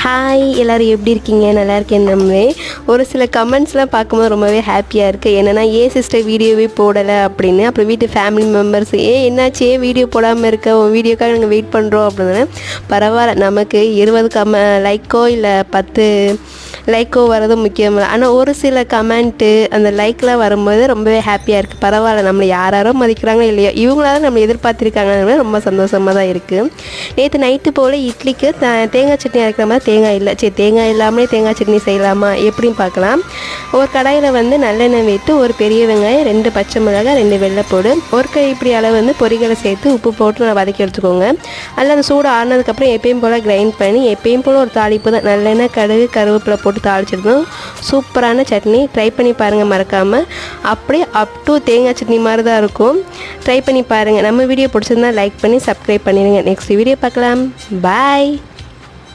Hi எல்லோரும் எப்படி இருக்கீங்க? நல்லா இருக்கேன் நம்புறேன். ஒரு சில கமெண்ட்ஸ்லாம் பார்க்கும்போது ரொம்பவே ஹாப்பியாக இருக்குது. என்னென்னா ஏன் சிஸ்டர் வீடியோவே போடலை அப்படின்னு. அப்புறம் வீட்டு ஃபேமிலி மெம்பர்ஸ் என்னாச்சு ஏன் வீடியோ போடாமல் இருக்க, உன் வீடியோக்காக நாங்கள் வெயிட் பண்ணுறோம் அப்படின்னு. பரவாயில்ல, நமக்கு 20 லைக்கோ இல்லை 10 லைக்கோ வரது முக்கியம் இல்லை. ஆனால் ஒரு சில கமெண்ட்டு அந்த லைக்லாம் வரும்போது ரொம்பவே ஹாப்பியாக இருக்குது. பரவாயில்ல, நம்மளை யாரோ மதிக்கிறாங்க இல்லையோ, இவங்களால நம்ம எதிர்பார்த்துருக்காங்கன்னு ரொம்ப சந்தோஷமாக தான் இருக்குது. நேற்று நைட்டு போல் இட்லிக்கு தேங்காய் சட்னி அரைக்கிற மாதிரி தேங்காய் இல்லை. சரி, தேங்காய் இல்லாமலே தேங்காய் சட்னி செய்யலாமா எப்படின்னு பார்க்கலாம். ஒரு கடாயில் நல்லெண்ணெய் விட்டு ஒரு பெரிய வெங்காயம், 2 பச்சை மிளகாய், 2 வெள்ளைப்பூடு, ஒரு கைப்பிடி அளவு பொரிகளை சேர்த்து உப்பு போட்டு நல்லா வதக்கி எடுத்துக்கோங்க. அதில் அந்த சூடு ஆனதுக்கப்புறம் எப்பயும் போல் கிரைண்ட் பண்ணி எப்பயும் போல் ஒரு தாளிப்பு தான், நல்லெண்ணெய், கடுகு, கருவேப்பிலை போட்டு தாளிச்சிருந்தோம். சூப்பரான சட்னி, ட்ரை பண்ணி பாருங்கள் மறக்காமல். அப்படியே அப் டு தேங்காய் சட்னி மாதிரி தான் இருக்கும். ட்ரை பண்ணி பாருங்கள். நம்ம வீடியோ பிடிச்சிருந்தா லைக் பண்ணி சப்ஸ்கிரைப் பண்ணிடுங்க. நெக்ஸ்ட் வீடியோ பார்க்கலாம். பாய்.